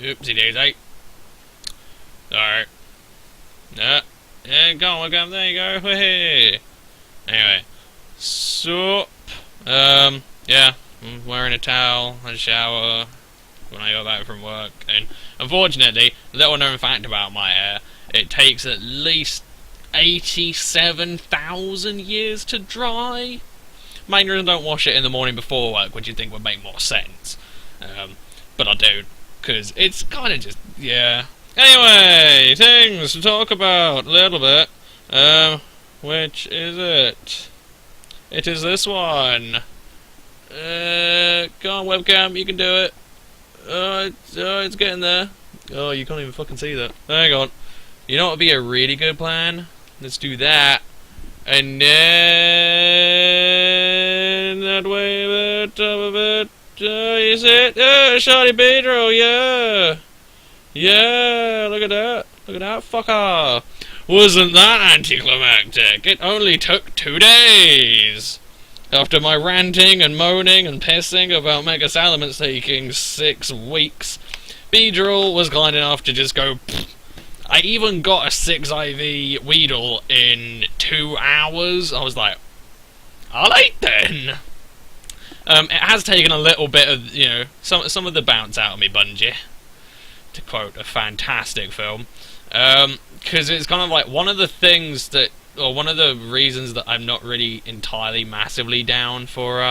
Oopsie daisy. Alright. Yeah, go on, there you go. Hey. Anyway. Sup. Yeah. I'm wearing a towel, I shower when I go back from work, and unfortunately, little known fact about my hair, it takes at least 87,000 years to dry. Main reason I don't wash it in the morning before work, which you'd think would make more sense. But I do, because it's kind of just, yeah. Anyway, things to talk about a little bit. Which is it? It is this one. Go on, webcam, you can do it. It's getting there. Oh, you can't even fucking see that. Hang on. You know what would be a really good plan? Let's do that. And then that way a bit, up a bit. You see it? Shawty Pedro, yeah! Yeah, look at that. Look at that fucker. Wasn't that anticlimactic? It only took 2 days. After my ranting and moaning and pissing about Mega Salamence taking 6 weeks, Beedrill was kind enough to just go, pfft. I even got a 6 IV Weedle in 2 hours. I was like, alright then. It has taken a little bit of, you know, some of the bounce out of me, Bungie, to quote a fantastic film. Because it's kind of like one of the things that, or one of the reasons that I'm not really entirely massively down for,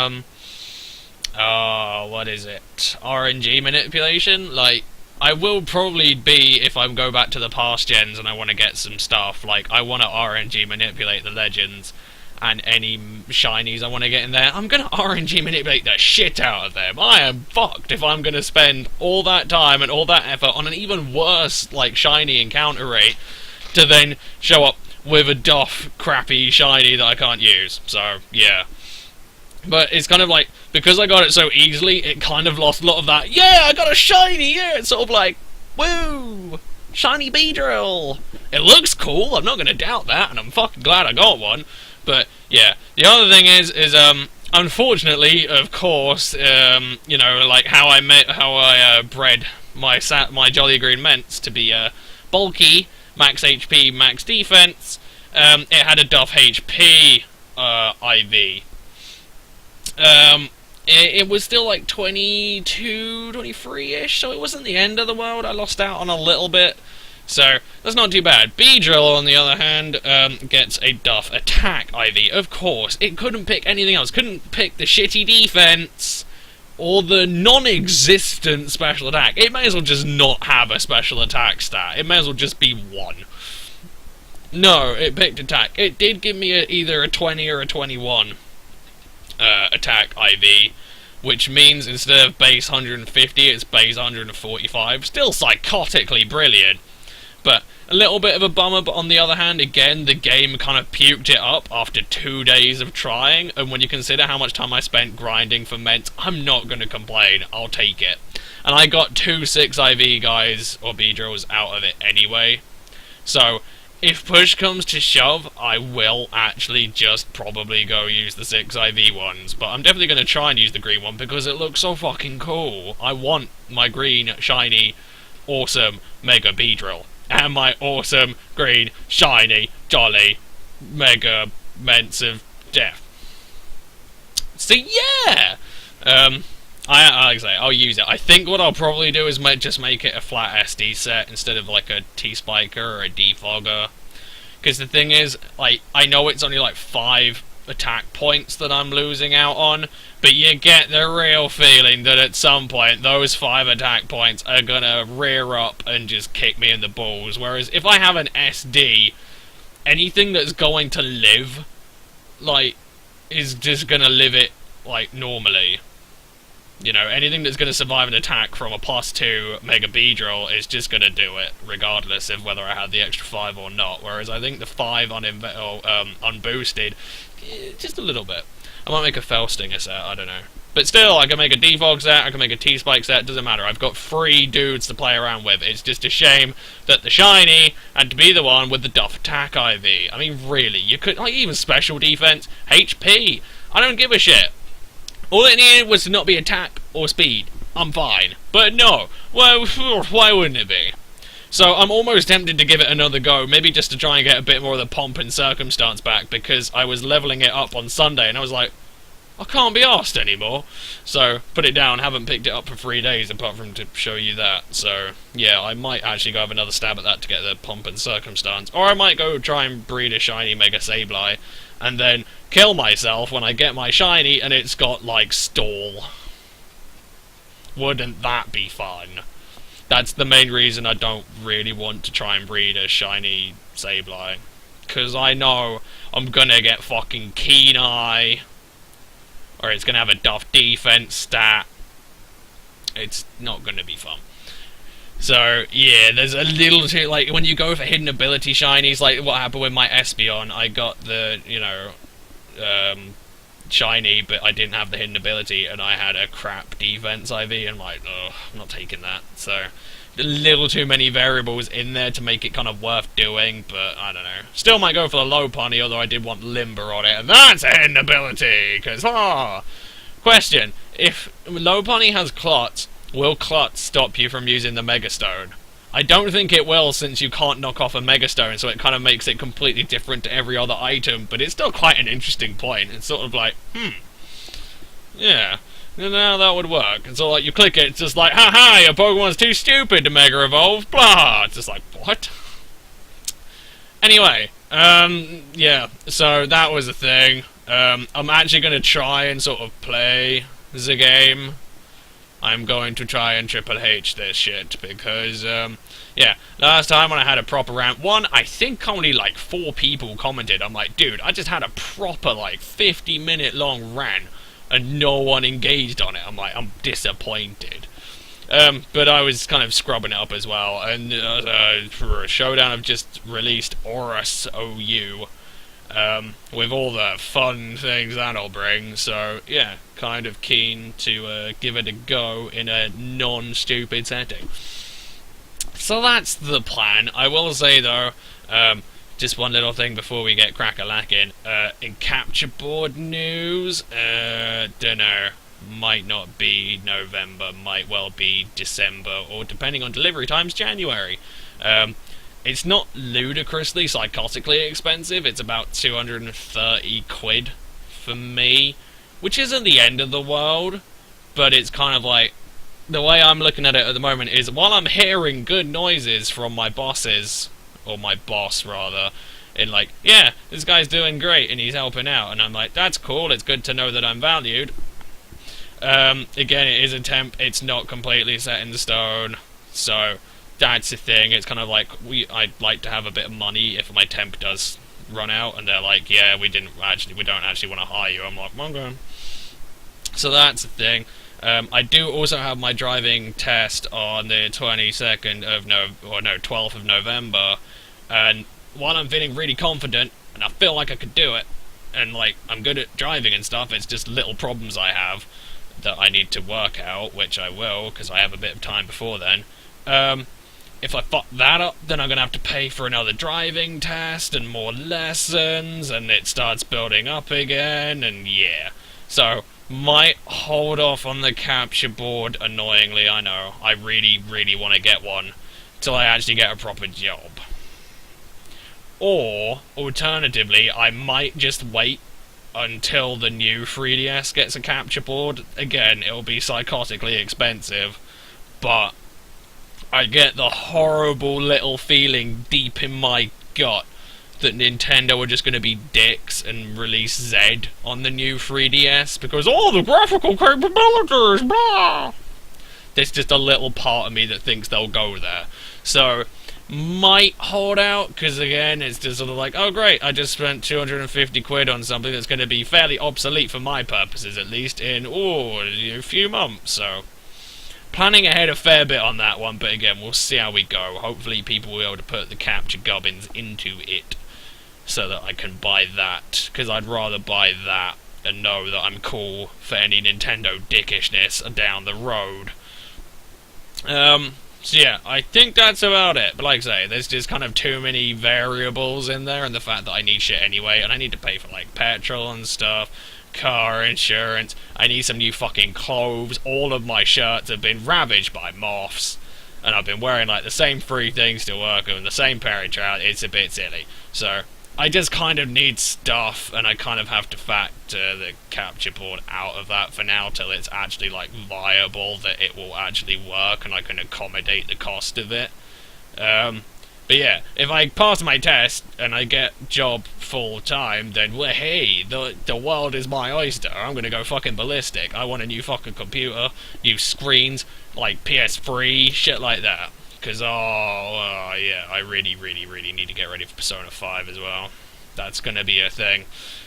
what is it? RNG manipulation? Like, I will probably be, if I go back to the past gens and I want to get some stuff, like, I want to RNG manipulate the legends and any shinies I want to get in there. I'm going to RNG manipulate the shit out of them. I am fucked if I'm going to spend all that time and all that effort on an even worse, like, shiny encounter rate to then show up with a doff crappy shiny that I can't use. So, yeah. But it's kind of like, because I got it so easily, it kind of lost a lot of that, yeah, I got a shiny, yeah, it's sort of like, woo, shiny Beedrill. It looks cool, I'm not going to doubt that, and I'm fucking glad I got one. But, yeah, the other thing is, unfortunately, of course, you know, like how I bred my Jolly Green Ments to be, bulky, max HP, max defense, it had a Duff HP, IV. It was still like 22, 23-ish, so it wasn't the end of the world. I lost out on a little bit, so that's not too bad. Beedrill, on the other hand, gets a Duff Attack IV. Of course, it couldn't pick anything else. Couldn't pick the shitty defense or the non-existent special attack. It may as well just not have a special attack stat. It may as well just be 1. No, it picked attack. It did give me either a 20 or a 21. Attack IV, which means instead of base 150, it's base 145. Still psychotically brilliant, but a little bit of a bummer. But on the other hand, again, the game kind of puked it up after 2 days of trying, and when you consider how much time I spent grinding for Ments, I'm not going to complain. I'll take it. And I got 2 6 IV guys, or Beedrills, out of it anyway. So, if push comes to shove, I will actually just probably go use the 6 IV ones, but I'm definitely going to try and use the green one because it looks so fucking cool. I want my green, shiny, awesome Mega Beedrill, and my awesome, green, shiny, jolly, Mega Ments of Death. So yeah! Like I say, I'll use it. I think what I'll probably do is just make it a flat SD set instead of like a T-Spiker or a Defogger. Because the thing is, like, I know it's only like 5 attack points that I'm losing out on, but you get the real feeling that at some point those 5 attack points are gonna rear up and just kick me in the balls. Whereas if I have an SD, anything that's going to live, like, is just gonna live it, like, normally. You know, anything that's going to survive an attack from a +2 Mega Beedrill is just going to do it, regardless of whether I had the extra 5 or not. Whereas I think the 5 unboosted, just a little bit. I might make a Felstinger set, I don't know. But still, I can make a Defog set, I can make a T-Spike set, doesn't matter. I've got 3 dudes to play around with. It's just a shame that the shiny had to be the one with the Duff Attack IV. I mean, really, you could, like, even special defense, HP, I don't give a shit. All it needed was to not be attack or speed. I'm fine. But no, Well, why wouldn't it be? So I'm almost tempted to give it another go, maybe just to try and get a bit more of the pomp and circumstance back, because I was leveling it up on Sunday, and I was like, I can't be arsed anymore. So, put it down, haven't picked it up for 3 days, apart from to show you that. So, yeah, I might actually go have another stab at that to get the pomp and circumstance. Or I might go try and breed a shiny Mega Sableye, and then kill myself when I get my shiny, and it's got, like, stall. Wouldn't that be fun? That's the main reason I don't really want to try and breed a shiny Sableye. Because I know I'm gonna get fucking Keen Eye, or it's gonna have a Duff Defense stat. It's not gonna be fun. So, yeah, there's a little too, like, when you go for hidden ability shinies, like what happened with my Espeon, I got the, you know, shiny, but I didn't have the hidden ability, and I had a crap defense IV, and I'm like, ugh, I'm not taking that. So, a little too many variables in there to make it kind of worth doing, but I don't know. Still might go for the Lopunny, although I did want Limber on it, and that's a hidden ability, because, Question, if Lopunny has Clots, will Clots stop you from using the Megastone? I don't think it will, since you can't knock off a Megastone, so it kind of makes it completely different to every other item, but it's still quite an interesting point. It's sort of like, yeah, now that would work. And so, like, you click it, it's just like, haha, your Pokemon's too stupid to Mega Evolve, blah! It's just like, what? Anyway, yeah, so that was a thing. I'm actually going to try and sort of play the game. I'm going to try and Triple H this shit, because, yeah, last time when I had a proper rant, I think only like 4 people commented. I'm like, dude, I just had a proper, like, 50-minute long rant, and no one engaged on it. I'm like, I'm disappointed. But I was kind of scrubbing it up as well, and for a showdown I've just released Aurus OU, with all the fun things that'll bring, so yeah, kind of keen to give it a go in a non-stupid setting. So that's the plan. I will say though, just one little thing before we get crack-a-lacking, in capture board news, dunno, might not be November, might well be December, or depending on delivery times, January. It's not ludicrously, psychotically expensive. It's about 230 quid for me, which isn't the end of the world, but it's kind of like, the way I'm looking at it at the moment is, while I'm hearing good noises from my bosses, or my boss rather, in like, yeah, this guy's doing great and he's helping out, and I'm like, that's cool, it's good to know that I'm valued. Again, it is a temp, it's not completely set in stone, so that's the thing. It's kind of like, I'd like to have a bit of money if my temp does run out, and they're like, yeah, we don't actually want to hire you. I'm like, okay. So that's the thing. I do also have my driving test on the 22nd of 12th of November, and while I'm feeling really confident, and I feel like I could do it, and like, I'm good at driving and stuff, it's just little problems I have that I need to work out, which I will, because I have a bit of time before then. If I fuck that up, then I'm going to have to pay for another driving test and more lessons, and it starts building up again, and yeah. So, might hold off on the capture board, annoyingly, I know. I really, really want to get one, till I actually get a proper job. Or, alternatively, I might just wait until the new 3DS gets a capture board. Again, it'll be psychotically expensive, but I get the horrible little feeling deep in my gut that Nintendo are just going to be dicks and release Z on the new 3DS, because the graphical capabilities, blah! There's just a little part of me that thinks they'll go there. So, might hold out, because again, it's just sort of like, oh great, I just spent 250 quid on something that's going to be fairly obsolete for my purposes, at least, in, a few months, so planning ahead a fair bit on that one, but again, we'll see how we go. Hopefully people will be able to put the capture gubbins into it, so that I can buy that, because I'd rather buy that and know that I'm cool for any Nintendo dickishness down the road. So yeah, I think that's about it, but like I say, there's just kind of too many variables in there, and the fact that I need shit anyway, and I need to pay for like petrol and stuff, car insurance, I need some new fucking clothes, all of my shirts have been ravaged by moths, and I've been wearing like the same 3 things to work and the same pair of trousers. It's a bit silly. So I just kind of need stuff, and I kind of have to factor the capture board out of that for now till it's actually like viable, that it will actually work and I can accommodate the cost of it. But yeah, if I pass my test and I get job full time, then well, hey, the world is my oyster. I'm gonna go fucking ballistic. I want a new fucking computer, new screens, like PS3, shit like that. Cause yeah, I really need to get ready for Persona 5 as well. That's gonna be a thing.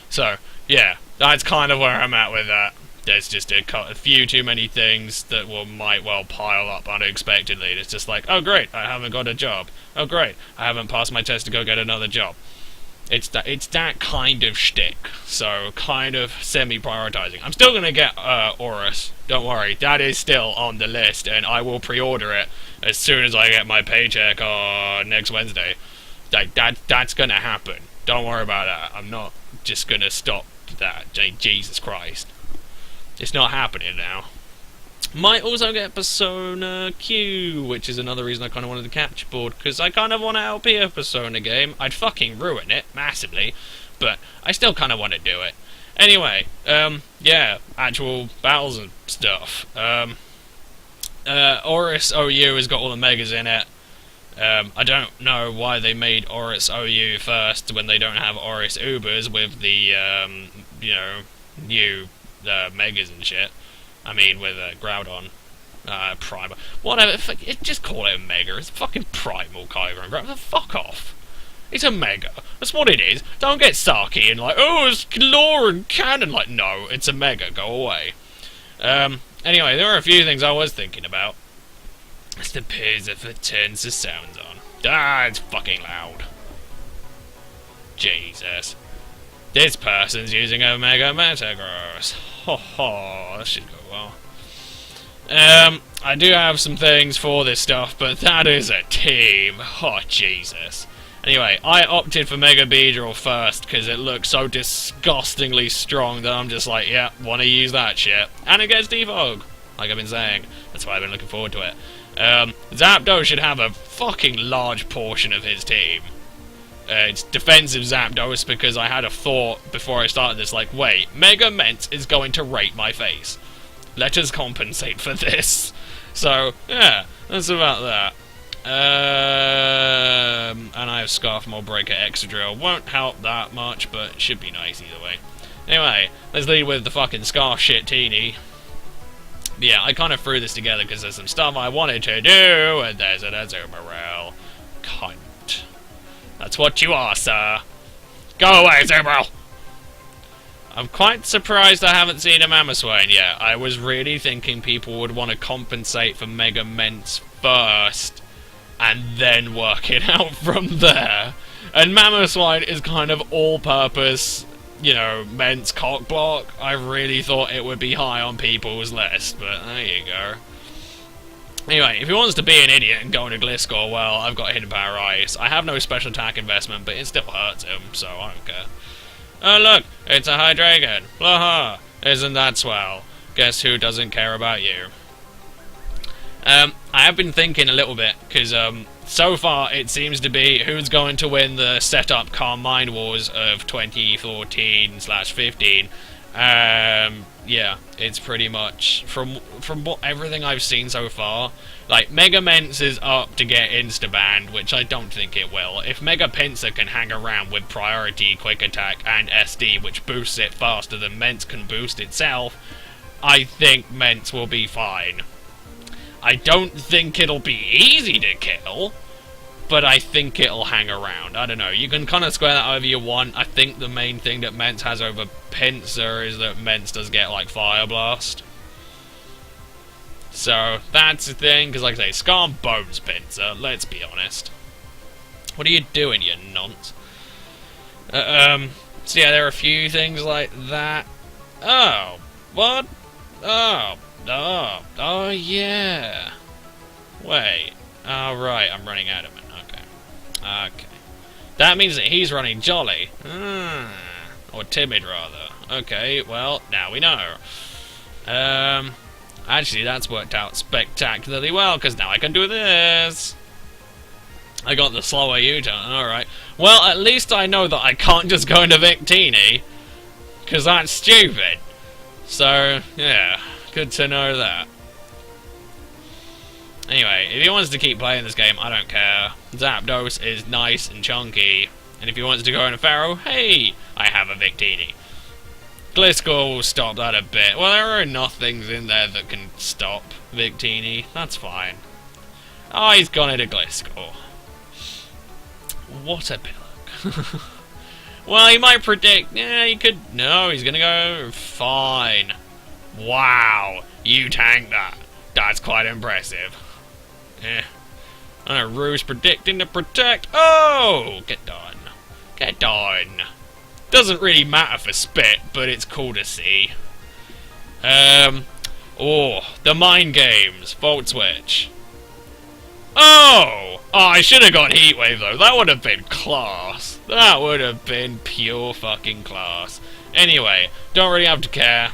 So yeah, that's kind of where I'm at with that. There's just a few too many things that might well pile up unexpectedly. It's just like, oh great, I haven't got a job. Oh great, I haven't passed my test to go get another job. It's that kind of shtick. So kind of semi-prioritizing. I'm still gonna get Horus. Don't worry, that is still on the list, and I will pre-order it as soon as I get my paycheck next Wednesday. That's gonna happen. Don't worry about that. I'm not just gonna stop that. Jesus Christ. It's not happening now. Might also get Persona Q, which is another reason I kind of wanted the capture board, because I kind of want to LP a Persona game. I'd fucking ruin it, massively, but I still kind of want to do it. Anyway, yeah, actual battles and stuff. Horus OU has got all the megas in it. I don't know why they made Horus OU first when they don't have Horus Ubers with the, new megas and shit. I mean, with Groudon, Primal, whatever. Just call it a mega. It's fucking Primal Kyber and Groudon. Fuck off. It's a mega. That's what it is. Don't get sarky and like, oh, it's lore and canon. Like, no, it's a mega. Go away. Anyway, there are a few things I was thinking about. I suppose if it turns the sounds on. Ah, it's fucking loud. Jesus. This person's using a Mega Metagross. Ho ho, that should go well. I do have some things for this stuff, but that is a team. Oh, Jesus. Anyway, I opted for Mega Beedrill first, because it looks so disgustingly strong that I'm just like, yeah, want to use that shit. And it gets defog, like I've been saying. That's why I've been looking forward to it. Zapdos should have a fucking large portion of his team. It's defensive Zapdos, because I had a thought before I started this, like, wait, Mega Ment is going to rape my face. Let us compensate for this. So, yeah, that's about that. And I have Scarf Mold Breaker Excadrill. Won't help that much, but should be nice either way. Anyway, let's lead with the fucking Scarf shit teeny. Yeah, I kind of threw this together because there's some stuff I wanted to do, and there's an Azumarill. Cunt. That's what you are, sir. Go away, Azumarill! I'm quite surprised I haven't seen a Mamoswine yet. I was really thinking people would want to compensate for Mega Ments first, and then work it out from there. And Mamoswine is kind of all-purpose, you know, Ment's cock block. I really thought it would be high on people's list, but there you go. Anyway, if he wants to be an idiot and go into Gliscor, well, I've got Hidden Power Ice. I have no special attack investment, but it still hurts him, so I don't care. Oh look, it's a Hydreigon. Blaha! Isn't that swell? Guess who doesn't care about you? I have been thinking a little bit, because so far it seems to be who's going to win the setup Carmine Wars of 2014/15. Yeah, it's pretty much from everything I've seen so far. Like, Mega Ments is up to get insta-banned, which I don't think it will. If Mega Pinsir can hang around with Priority, Quick Attack, and SD, which boosts it faster than Ments can boost itself, I think Ments will be fine. I don't think it'll be easy to kill, but I think it'll hang around. I don't know, you can kind of square that however you want. I think the main thing that Ments has over Pinsir is that Ments does get, like, Fire Blast. So, that's the thing, because like I say, Scar bones Pinsir, let's be honest. What are you doing, you nonce? So yeah, there are a few things like that. Oh, what? Oh, yeah. Wait. Oh, right, I'm running out of it. Okay. That means that he's running Jolly. Or Timid, rather. Okay, well, now we know. Actually, that's worked out spectacularly well, because now I can do this. I got the slower U-turn, alright. Well, at least I know that I can't just go into Victini, because that's stupid. So, yeah, good to know that. Anyway, if he wants to keep playing this game, I don't care. Zapdos is nice and chunky. And if he wants to go in a Pharaoh, hey, I have a Victini. Gliscor will stop that a bit. Well, there are enough things in there that can stop Victini. That's fine. Oh, he's gone into Gliscor. What a pillock. Well, he might predict. Yeah, he could. No, he's gonna go. Fine. Wow, you tanked that. That's quite impressive. Eh. I know Rue's predicting to protect. Oh, get done. Get done. Doesn't really matter for Spit, but it's cool to see. Oh, the mind games. Volt Switch. Oh! Oh, I should have got Heat Wave though. That would have been class. That would have been pure fucking class. Anyway, don't really have to care.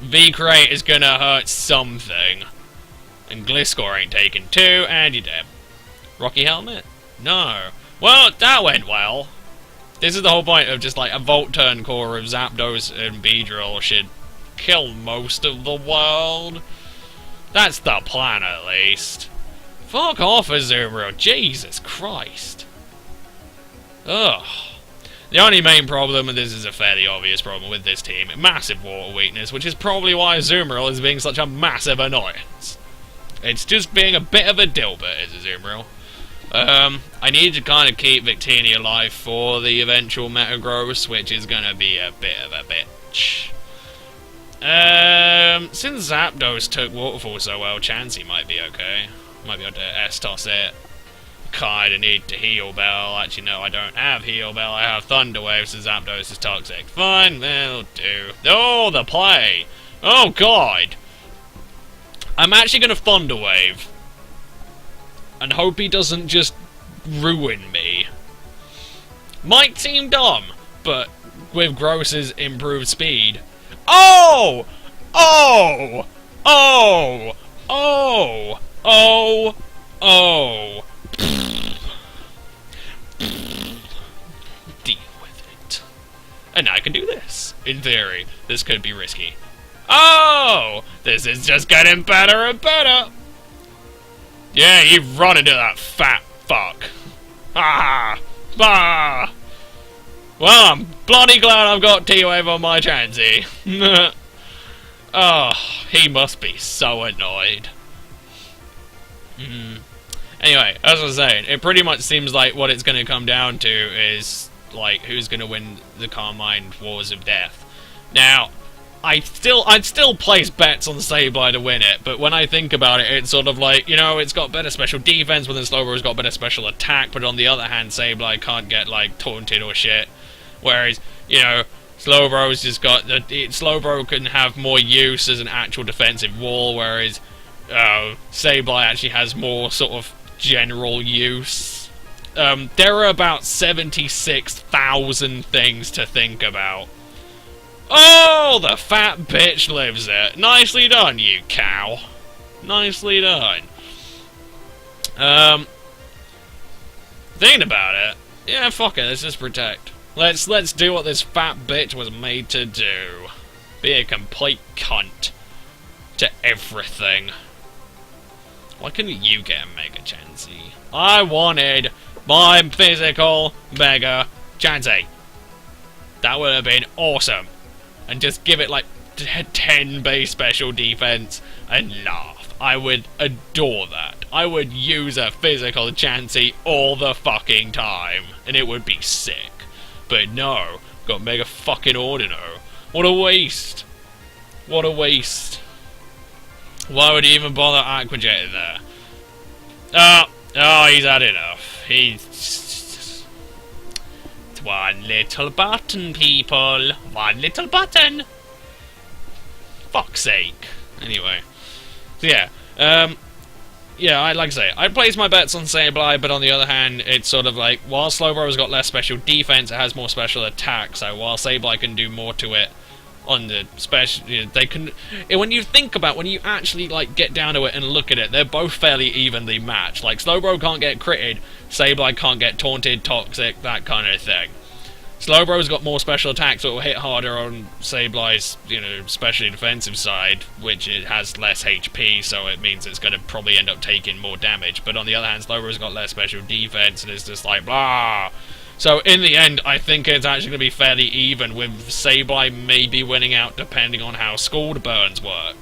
V-Crate is gonna hurt something. And Gliscor ain't taken 2, and you're dead. Rocky Helmet? No. Well, that went well. This is the whole point of just like a Volt Turn core of Zapdos and Beedrill should kill most of the world. That's the plan, at least. Fuck off, Azumarill. Jesus Christ. Ugh. The only main problem, and this is a fairly obvious problem with this team, massive water weakness, which is probably why Azumarill is being such a massive annoyance. It's just being a bit of a dilbert, is Azumarill. I need to kind of keep Victini alive for the eventual Metagross, which is going to be a bit of a bitch. Since Zapdos took Waterfall so well, Chansey might be okay. Might be able to S-toss it. Kinda need to Heal Bell. Actually, no, I don't have Heal Bell. I have Thunder Wave, so Zapdos is toxic. Fine, that'll do. Oh, the play! Oh, God! I'm actually going to Thunder Wave. And hope he doesn't just ruin me. Might seem dumb, but with Gross's improved speed. Oh! Oh! Oh! Oh! Oh! Oh! Deal with it. And I can do this. In theory, this could be risky. Oh! This is just getting better and better! Yeah, you run into that fat fuck. Ah! Bah! Well, I'm bloody glad I've got T-Wave on my Chansey. Oh, he must be so annoyed. Anyway, as I was saying, it pretty much seems like what it's going to come down to is, like, who's going to win the Carmine Wars of Death. Now, I'd still place bets on Sableye to win it, but when I think about it, it's sort of like, you know, it's got better special defense, but then Slowbro's got better special attack, but on the other hand, Sableye can't get, like, taunted or shit. Whereas, you know, Slowbro's just got Slowbro can have more use as an actual defensive wall, whereas Sableye actually has more sort of general use. There are about 76,000 things to think about. Oh, the fat bitch lives there. Nicely done, you cow. Nicely done. Thinking about it, yeah, fuck it, let's just protect. Let's do what this fat bitch was made to do. Be a complete cunt to everything. Why couldn't you get a Mega Chansey? I wanted my physical Mega Chansey. That would have been awesome. And just give it like 10 base special defense and laugh. I would adore that. I would use a physical Chansey all the fucking time. And it would be sick. But no, got Mega fucking Ordino. What a waste. What a waste. Why would he even bother Aqua Jetting there? Oh, he's had enough. It's one little button, people. One little button. Fuck's sake. Anyway. So yeah. Yeah, like I say, I'd place my bets on Sableye, but on the other hand, it's sort of like, while Slowbro's got less special defense, it has more special attack, so while Sableye can do more to it, on the special. They can. When you think about, when you actually like get down to it and look at it, they're both fairly evenly matched. Like Slowbro can't get critted, Sableye can't get taunted, toxic, that kind of thing. Slowbro's got more special attacks, so it will hit harder on Sableye's, especially defensive side, which it has less HP, so it means it's going to probably end up taking more damage. But on the other hand, Slowbro's got less special defense, and it's just like, blah. So in the end, I think it's actually going to be fairly even, with Sableye maybe winning out depending on how Scald Burns work.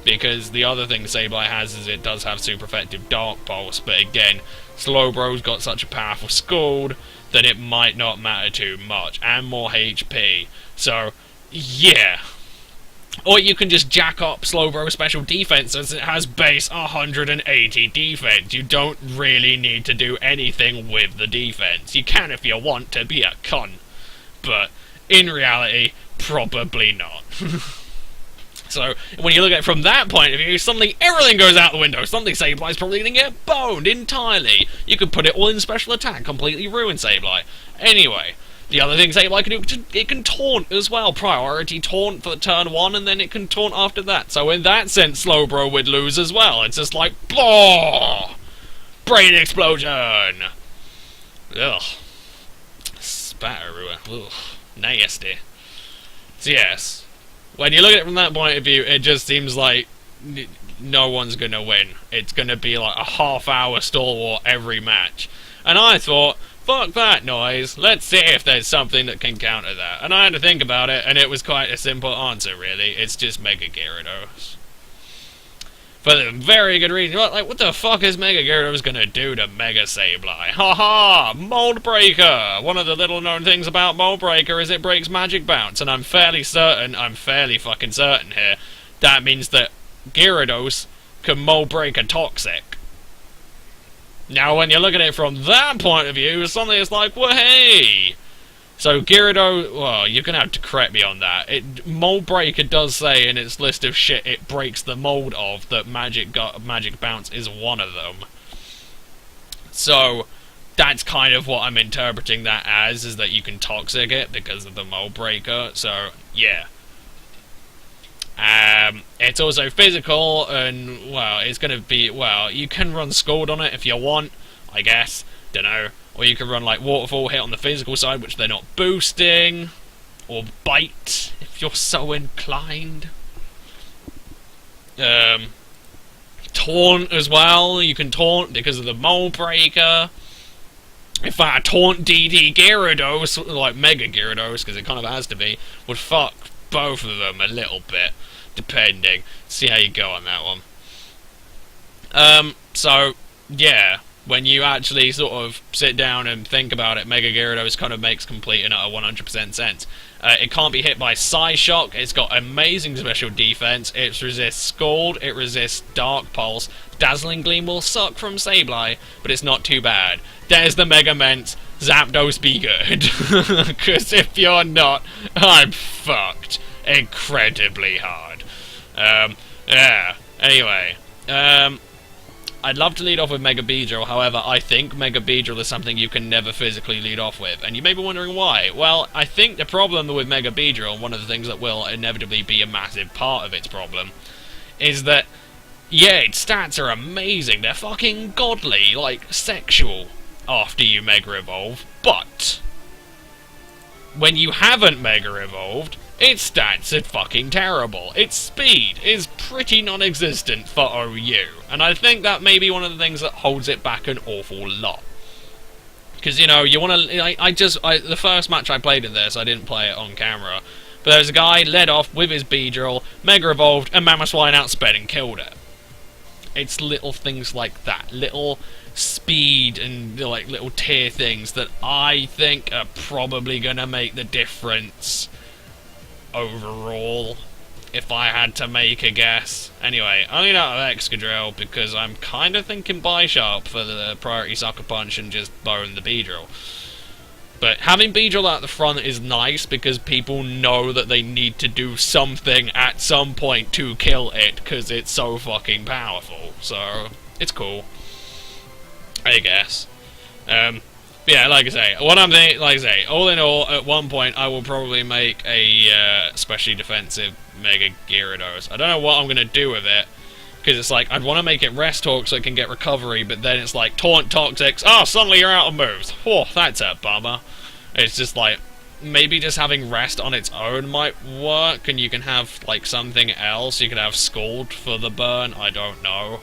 Because the other thing Sableye has is it does have super effective Dark Pulse, but again, Slowbro's got such a powerful Scald that it might not matter too much, and more HP. So, yeah. Or you can just jack up Slowbro's special defense as it has base 180 defense. You don't really need to do anything with the defense. You can if you want to be a cunt, but in reality, probably not. So, when you look at it from that point of view, suddenly everything goes out the window. Suddenly Sableye's probably going to get boned entirely. You could put it all in special attack, completely ruin Sableye. Anyway, the other thing Sableye can do, it can taunt as well. Priority taunt for turn 1, and then it can taunt after that. So in that sense, Slowbro would lose as well. It's just like, BOOH! Brain explosion! Ugh. Spat everywhere. Ugh. Nasty. So yes. When you look at it from that point of view, it just seems like no one's going to win. It's going to be like a half-hour stalwart every match. And I thought, fuck that noise, let's see if there's something that can counter that. And I had to think about it, and it was quite a simple answer, really. It's just Mega Gyarados. For the very good reason. What the fuck is Mega Gyarados going to do to Mega Sableye? Haha! Mold Breaker! One of the little known things about Mold Breaker is it breaks Magic Bounce, and I'm fairly fucking certain here, that means that Gyarados can Mold Break a Toxic. Now, when you look at it from that point of view, suddenly it's like, well, hey! So Gyarados, well, you're going to have to correct me on that. Mold Breaker does say in its list of shit it breaks the mold of that Magic Bounce is one of them. So that's kind of what I'm interpreting that as, is that you can Toxic it because of the Mold Breaker. So, yeah. It's also physical, and, well, it's going to be, well, you can run Scald on it if you want, I guess. Dunno. Or you can run like Waterfall, hit on the physical side, which they're not boosting. Or Bite, if you're so inclined. Taunt as well. You can taunt because of the Mold Breaker. If I taunt DD Gyarados, like Mega Gyarados, because it kind of has to be, would fuck both of them a little bit, depending. See how you go on that one. So, yeah. When you actually sort of sit down and think about it, Mega Gyarados kind of makes complete and utter 100% sense. It can't be hit by Psy Shock, it's got amazing special defense, it resists Scald, it resists Dark Pulse, Dazzling Gleam will suck from Sableye, but it's not too bad. There's the Mega Ment, Zapdos be good. Because if you're not, I'm fucked. Incredibly hard. Yeah, anyway. I'd love to lead off with Mega Beedrill, however, I think Mega Beedrill is something you can never physically lead off with, and you may be wondering why. Well, I think the problem with Mega Beedrill, one of the things that will inevitably be a massive part of its problem, is that, yeah, its stats are amazing, they're fucking godly, like, sexual, after you Mega Evolve, but when you haven't Mega Evolved, its stats are fucking terrible. Its speed is pretty non-existent for OU, and I think that may be one of the things that holds it back an awful lot. Because, you know, you want to... the first match I played in this, I didn't play it on camera, but there was a guy led off with his Beedrill, Mega Evolved, and Mamoswine outsped and killed it. It's little things like that, little speed and, like, little tier things that I think are probably going to make the difference overall, if I had to make a guess. Anyway, I'm going out of Excadrill because I'm kind of thinking Bisharp for the priority Sucker Punch and just bone the Beedrill. But having Beedrill out the front is nice because people know that they need to do something at some point to kill it because it's so fucking powerful. So, it's cool, I guess. But yeah, like I say, what I'm thinking, like I say, all in all, at one point I will probably make a specially defensive Mega Gyarados. I don't know what I'm gonna do with it, because it's like I'd want to make it Rest Talk so it can get recovery, but then it's like Taunt Toxics. Oh, suddenly you're out of moves. Whoa, that's a bummer. It's just like maybe just having Rest on its own might work, and you can have like something else. You could have Scald for the burn. I don't know,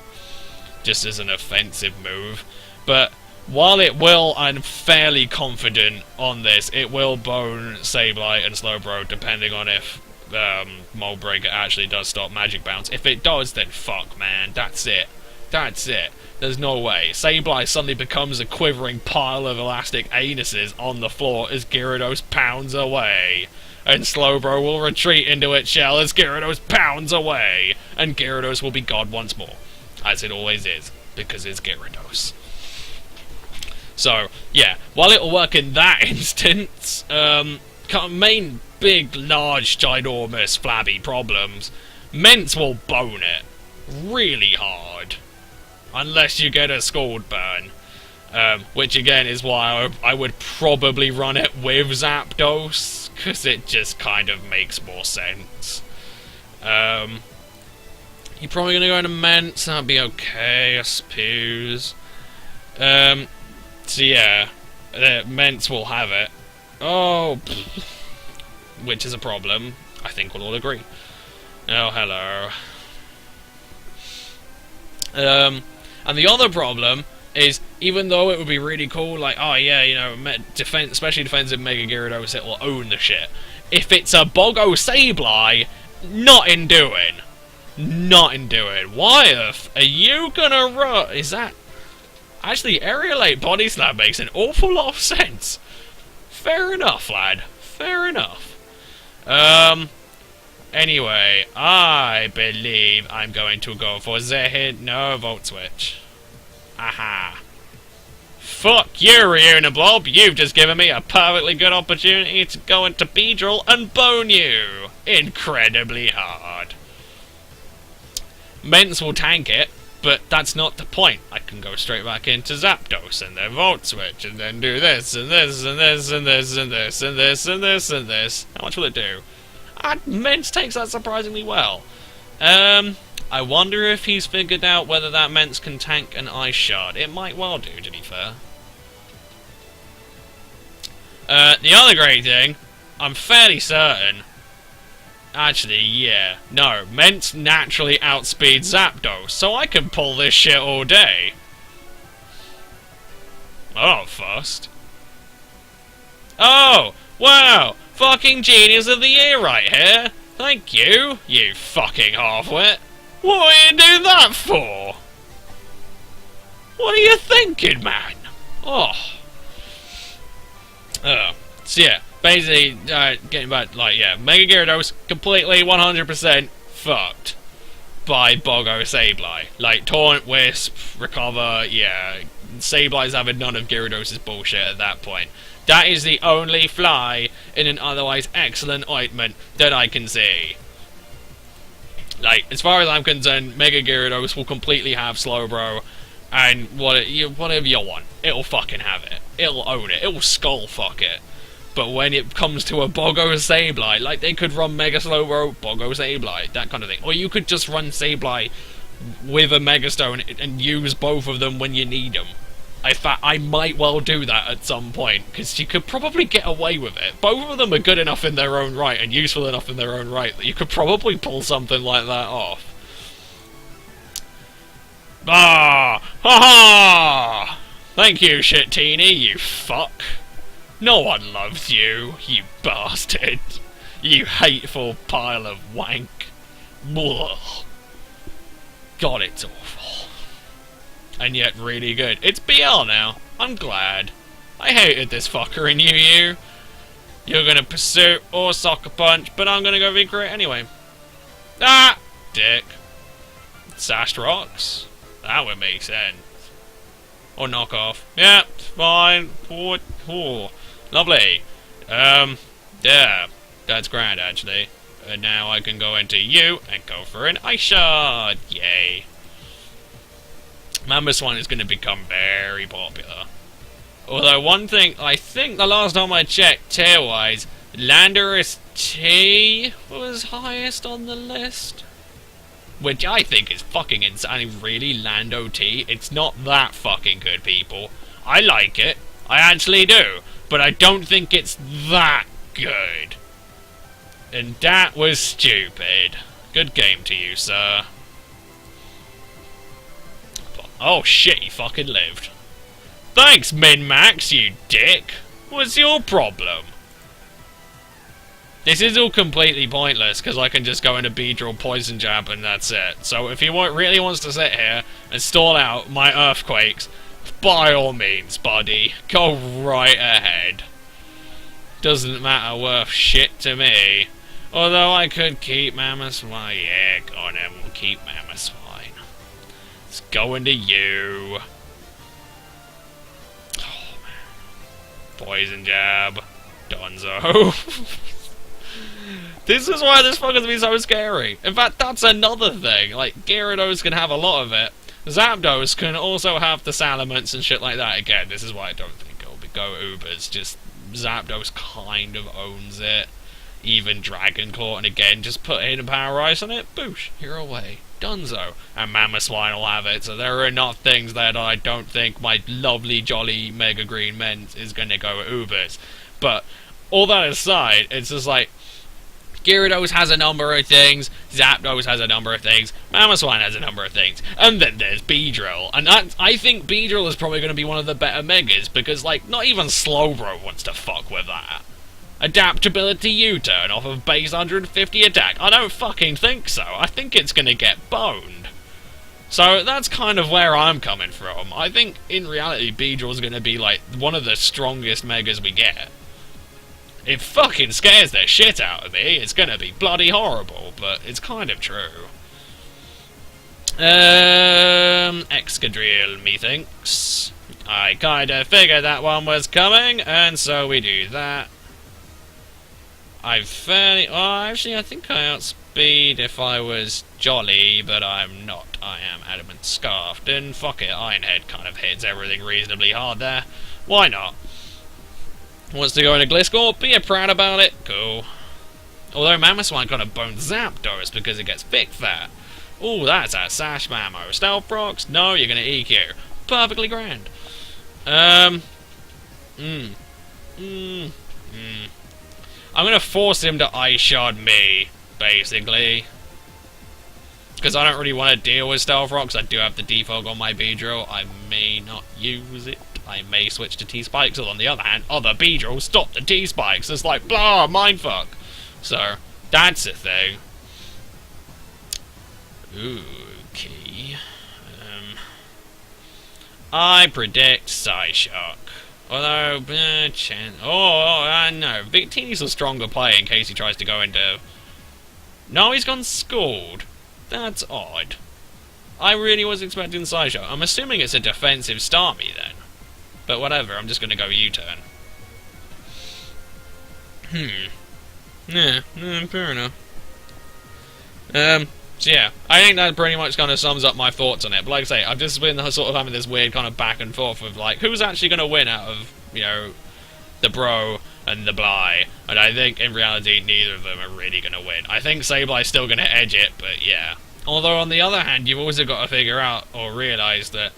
just as an offensive move, but. While it will, I'm fairly confident on this, it will bone Sableye and Slowbro depending on if Mold Breaker actually does stop Magic Bounce. If it does, then fuck, man. That's it. That's it. There's no way. Sableye suddenly becomes a quivering pile of elastic anuses on the floor as Gyarados pounds away. And Slowbro will retreat into its shell as Gyarados pounds away. And Gyarados will be God once more. As it always is. Because it's Gyarados. So, yeah, while it'll work in that instance, main big, large, ginormous, flabby problems, Ments will bone it really hard. Unless you get a Scald Burn. Which, again, is why I would probably run it with Zapdos, because it just kind of makes more sense. You're probably going to go into Ments, that'll be okay, I suppose. So yeah, Ments will have it. Oh, which is a problem. I think we'll all agree. Oh, hello. And the other problem is, even though it would be really cool, like, oh yeah, you know, especially defensive Mega Gyarados, it will own the shit. If it's a Bogo Sableye, not in doing. Not in doing. Wyeth, are you gonna run? Is that... Actually, Aerialate Body Slam makes an awful lot of sense. Fair enough, lad. Fair enough. Anyway, I believe I'm going to go for Zehid. No, Volt Switch. Aha. Fuck you, Reuniblob. You've just given me a perfectly good opportunity to go into Beedrill and bone you. Incredibly hard. Ments will tank it. But that's not the point. I can go straight back into Zapdos and then Volt Switch and then do this and this and this and this and this and this and this and this. How much will it do? Ments takes that surprisingly well. I wonder if he's figured out whether that Ments can tank an Ice Shard. It might well do, to be fair. The other great thing, I'm fairly certain... Actually, yeah. No, Ments naturally outspeeds Zapdos, so I can pull this shit all day. Oh, first. Oh, wow! Fucking Genius of the Year right here! Thank you, you fucking half-wit! What are you doing that for? What are you thinking, man? Oh. So yeah. Basically, getting back, like, yeah, Mega Gyarados completely 100% fucked by Bogo Sableye. Like, Taunt, Wisp, Recover, yeah, Sableye's having none of Gyarados' bullshit at that point. That is the only fly in an otherwise excellent ointment that I can see. Like, as far as I'm concerned, Mega Gyarados will completely have Slowbro, and whatever you want, it'll fucking have it. It'll own it. It'll skull fuck it. But when it comes to a Bogo Sableye, like, they could run Mega Slowbro, Bogo Sableye, that kind of thing. Or you could just run Sableye with a Mega Stone and use both of them when you need them. In fact, I might well do that at some point, because you could probably get away with it. Both of them are good enough in their own right, and useful enough in their own right, that you could probably pull something like that off. Ah! Ha ha! Thank you, Shitini, you fuck. No one loves you, you bastard. You hateful pile of wank. Ugh. God, it's awful. And yet really good. It's BL now. I'm glad. I hated this fucker in you. You're gonna pursue or Sucker Punch, but I'm gonna go Vigorate anyway. Ah! Dick. Sashed Rocks? That would make sense. Or Knockoff. Yeah, fine. Oh. Lovely. Yeah, that's grand actually. And now I can go into you and go for an Ice Shard. Yay. Mamoswine is going to become very popular. Although one thing, I think the last time I checked tier-wise, Landorus T was highest on the list. Which I think is fucking insane. Really, Lando T? It's not that fucking good, people. I like it. I actually do. But I don't think it's that good. And that was stupid. Good game to you, sir. Oh shit, he fucking lived. Thanks, Min-Max, you dick. What's your problem? This is all completely pointless, because I can just go into Beedrill Poison Jab and that's it. So if he really wants to sit here and stall out my Earthquakes, by all means, buddy, go right ahead. Doesn't matter worth shit to me. Although I could keep Mammothswine. Yeah, go on then, we'll keep Mammothswine. It's going to you. Oh, man. Poison Jab. Donzo. This is why this fucker's been so scary. In fact, that's another thing. Like, Gyarados can have a lot of it. Zapdos can also have the Salamence and shit like that. Again, this is why I don't think it'll be go Ubers. Just Zapdos kind of owns it. Even Dragon Claw, and again, just put Hidden Power Ice on it. Boosh, you're away. Dunzo. And Mammothswine will have it. So there are enough things there that I don't think my lovely, jolly Mega Green Ment is going to go Ubers. But all that aside, it's just like, Gyarados has a number of things, Zapdos has a number of things, Mammothswine has a number of things, and then there's Beedrill. And I think Beedrill is probably going to be one of the better Megas, because, like, not even Slowbro wants to fuck with that. Adaptability U-turn off of base 150 attack. I don't fucking think so. I think it's going to get boned. So that's kind of where I'm coming from. I think, in reality, Beedrill's going to be, like, one of the strongest Megas we get. It fucking scares the shit out of me. It's gonna be bloody horrible, but it's kind of true. Excadrill, methinks. I kinda figured that one was coming, and so we do that. I think I outspeed if I was jolly, but I'm not. I am Adamant Scarfed, and fuck it, Ironhead kind of hits everything reasonably hard there. Why not? Wants to go into Gliscor, be proud about it, cool. Although Mammothswine kind of bones Zapdos because it gets thick fat. Ooh, that's a Sash Mammo. Stealth Rocks? No, you're gonna EQ. Perfectly grand. I'm gonna force him to Ice Shard me, basically. Because I don't really want to deal with Stealth Rocks. I do have the defog on my Beedrill. I may not use it. I may switch to T-Spikes, or on the other hand, other Beedrill stop the T-Spikes. It's like, blah, mindfuck. So, that's a thing. Okay. I predict Psyshock. Although, no. Victini's a stronger player in case he tries to go into... No, he's gone Scald. That's odd. I really was expecting Psyshock. I'm assuming it's a defensive Starmie then. But whatever, I'm just going to go U-turn. Yeah, fair enough. So yeah, I think that pretty much kind of sums up my thoughts on it. But like I say, I've just been sort of having this weird kind of back and forth of like, who's actually going to win out of, you know, the Bro and the Bly? And I think in reality, neither of them are really going to win. I think Sableye's still going to edge it, but yeah. Although on the other hand, you've also got to figure out or realise that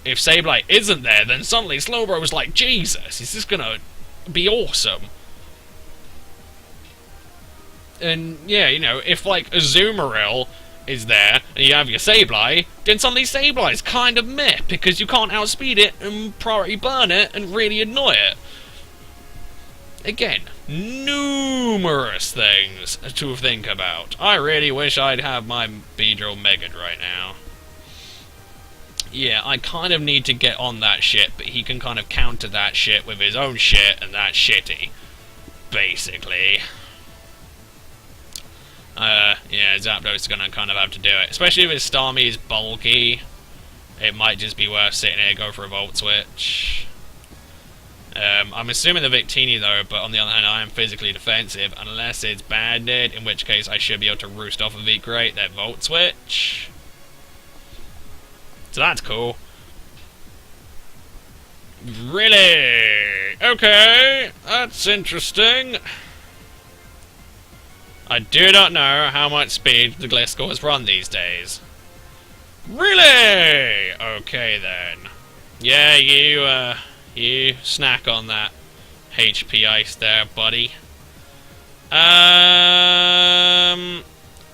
if Sableye isn't there, then suddenly Slowbro's like, Jesus, is this gonna be awesome? And yeah, you know, if like Azumarill is there and you have your Sableye, then suddenly Sableye's kind of meh because you can't outspeed it and priority burn it and really annoy it. Again, numerous things to think about. I really wish I'd have my Beedrill Megad right now. Yeah, I kind of need to get on that shit, but he can kind of counter that shit with his own shit, and that's shitty. Basically. Yeah, Zapdos is gonna kind of have to do it. Especially if his Starmie is bulky. It might just be worth sitting here, go for a Volt Switch. I'm assuming the Victini though, but on the other hand, I am physically defensive, unless it's banded, in which case I should be able to roost off a V-Crate, then Volt Switch. So that's cool. Really? Okay, that's interesting. I do not know how much speed the Gliscors run these days. Really? Okay then. Yeah, you snack on that HP ice there, buddy.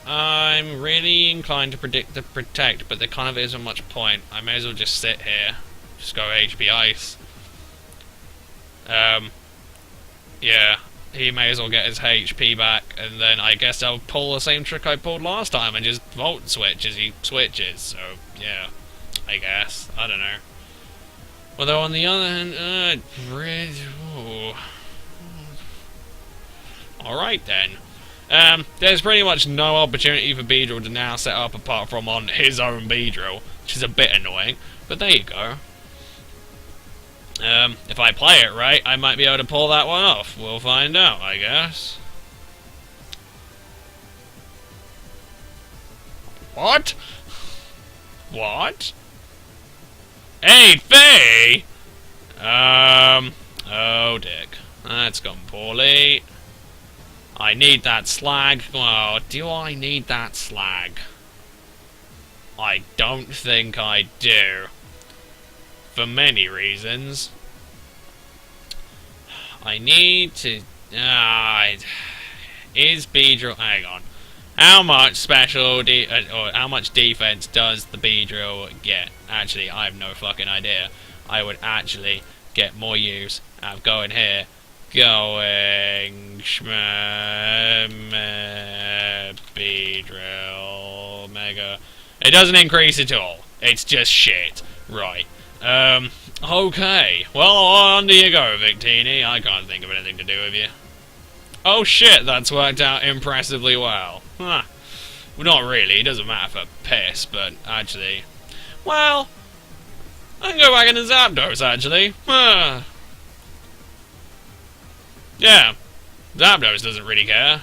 I'm really inclined to predict the protect, but there kind of isn't much point. I may as well just sit here. Just go HP ice. Yeah, he may as well get his HP back, and then I guess I'll pull the same trick I pulled last time and just volt switch as he switches. So, yeah, I guess. I don't know. Although on the other hand, alright then. There's pretty much no opportunity for Beedrill to now set up apart from on his own Beedrill, which is a bit annoying, but there you go. If I play it right, I might be able to pull that one off. We'll find out, I guess. What? What? Hey, Faye! Oh, dick. That's gone poorly. I need that slag. Well, do I need that slag? I don't think I do. For many reasons. I need to... is Beedrill... Hang on. How much special... or how much defense does the Beedrill get? Actually, I have no fucking idea. I would actually get more use out of going here. Going... Beedrill... Mega... It doesn't increase at all. It's just shit. Right. Okay. Well, on do you go, Victini. I can't think of anything to do with you. Oh shit, that's worked out impressively well. Huh. Well, not really. It doesn't matter for piss, but actually... Well... I can go back into Zapdos, actually. Yeah. Zapdos doesn't really care.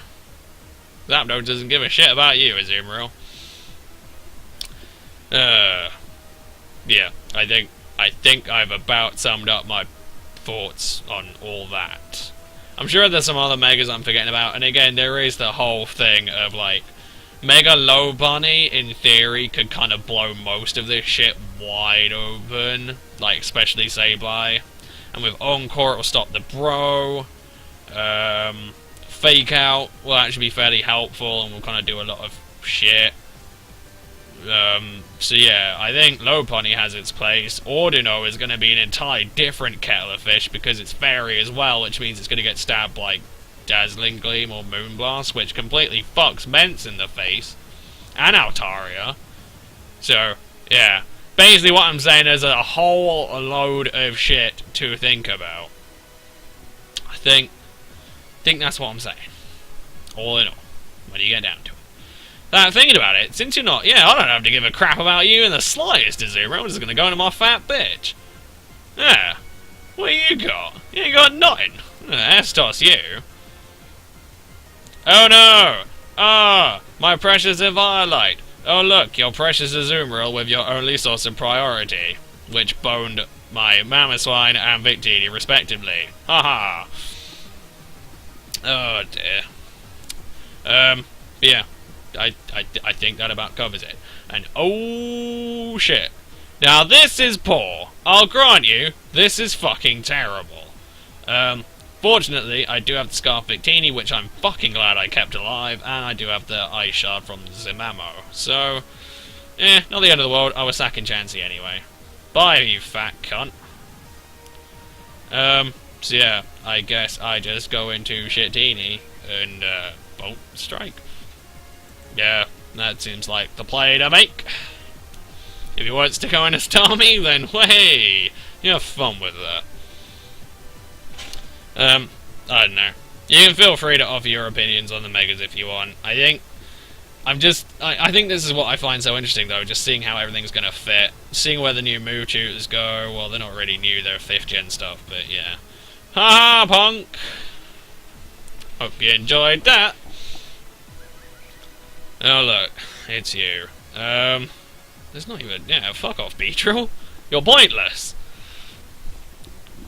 Zapdos doesn't give a shit about you, Azumarill. Yeah, I think I've about summed up my thoughts on all that. I'm sure there's some other Megas I'm forgetting about, and again, there is the whole thing of, like, Mega Low Bunny, in theory, could kind of blow most of this shit wide open, like, especially Sableye. And with Encore, it'll stop the Bro. Fake Out will actually be fairly helpful, and will kind of do a lot of shit. So yeah, I think Lopunny has its place. Ordino is going to be an entirely different kettle of fish because it's fairy as well, which means it's going to get stabbed by Dazzling Gleam or Moonblast, which completely fucks Mence in the face. And Altaria. So, yeah. Basically what I'm saying is a whole load of shit to think about. I think that's what I'm saying. All in all, when you get down to it. Thinking about it, since you're not... Yeah, I don't have to give a crap about you in the slightest, Azumarill. I'm just going to go into my fat bitch. Yeah. What you got? You ain't got nothing. Estos, you. Oh no! Ah, my precious Eviolite. Oh look, your precious Azumarill with your only source of priority, which boned my Mamoswine and Victini respectively. Haha. Oh dear. Yeah. I think that about covers it. And oh shit. Now this is poor. I'll grant you, this is fucking terrible. Fortunately, I do have the Scarf Victini, which I'm fucking glad I kept alive, and I do have the Ice Shard from Zimamo. So, not the end of the world. I was sacking Chansey anyway. Bye, you fat cunt. So yeah, I guess I just go into Shittini and Bolt Strike. Yeah, that seems like the play to make. If he wants to go in a Starmie, then hey, you have fun with that. I don't know. You can feel free to offer your opinions on the Megas if you want. I think this is what I find so interesting though, just seeing how everything's gonna fit. Seeing where the new move tutors go. Well, they're not really new, they're 5th gen stuff, but yeah. Ha ha, punk! Hope you enjoyed that. Oh look, it's you. There's not even... Yeah, fuck off, Beedrill. You're pointless.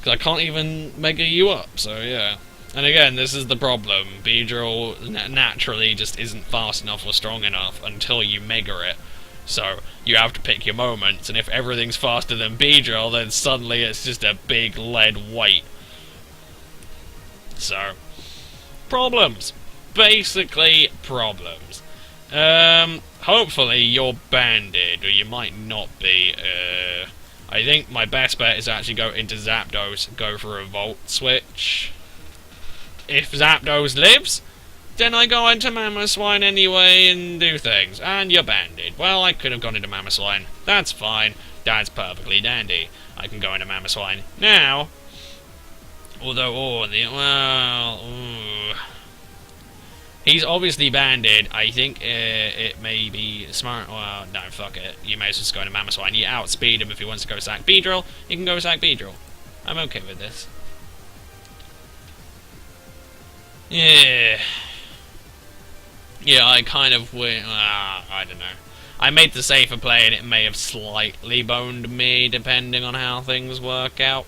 Because I can't even mega you up, so yeah. And again, this is the problem. Beedrill naturally just isn't fast enough or strong enough until you mega it. So, you have to pick your moments, and if everything's faster than Beedrill, then suddenly it's just a big lead weight. So, problems. Basically, problems. Hopefully you're banded, or you might not be. I think my best bet is actually go into Zapdos, go for a Volt switch. If Zapdos lives, then I go into Mamoswine anyway and do things. And you're banded. Well, I could have gone into Mamoswine. That's fine. That's perfectly dandy. I can go into Mamoswine now. Although, he's obviously banded. I think it may be smart. Well, no, fuck it. You may as well just go into Mamoswine. You outspeed him if he wants to go sack Beedrill. You can go sack Beedrill. I'm okay with this. Yeah. Yeah, I kind of went. I don't know. I made the safer play, and it may have slightly boned me, depending on how things work out.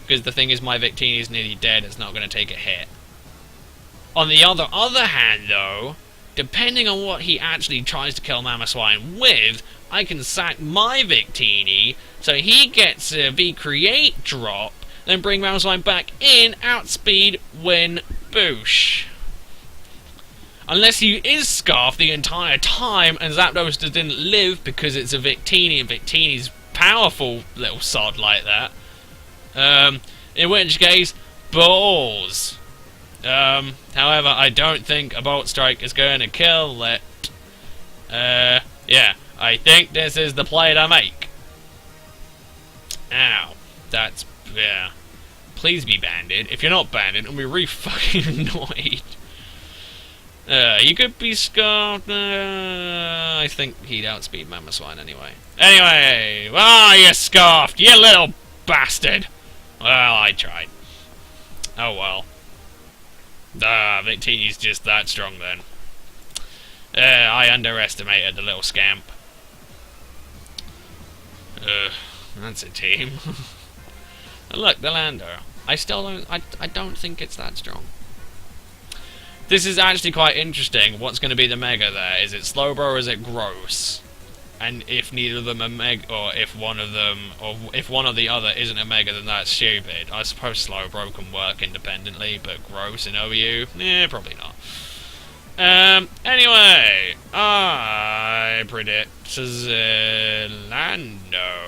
Because the thing is, my Victini is nearly dead. It's not going to take a hit. On the other hand, though, depending on what he actually tries to kill Mamoswine with, I can sack my Victini, so he gets a V-Create drop, then bring Mamoswine back in, outspeed, win, boosh. Unless he is scarfed the entire time, and Zapdos didn't live because it's a Victini, and Victini's powerful little sod like that. In which case, balls. However, I don't think a Bolt Strike is going to kill it. Yeah, I think this is the play to make. Ow. That's, yeah. Please be banded. If you're not banded, I'll be really fucking annoyed. You could be scarfed. I think he'd outspeed Mamoswine anyway. Anyway, you're scarfed, you little bastard. Well, I tried. Oh well. Victini's just that strong then. I underestimated the little scamp. That's a team. And look, the Lando. I don't think it's that strong. This is actually quite interesting. What's going to be the Mega there? Is it Slowbro or is it Gross? And if neither of them are Mega, or if one of them, or if one or the other isn't a Mega, then that's stupid. I suppose Slowbro can work independently, but Gross in OU? Probably not. Anyway, I predict Zalando,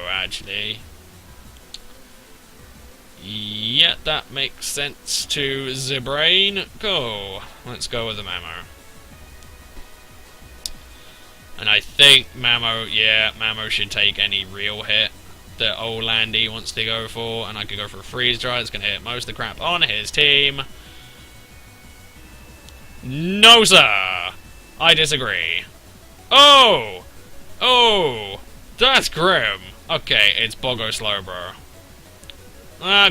actually. Yeah, that makes sense to the brain. Go. Let's go with the Mamo. And I think Mamo should take any real hit that old Landy wants to go for, and I could go for a Freeze Dry. It's going to hit most of the crap on his team. No, sir! I disagree. Oh! That's grim. Okay, it's Bogo Slowbro.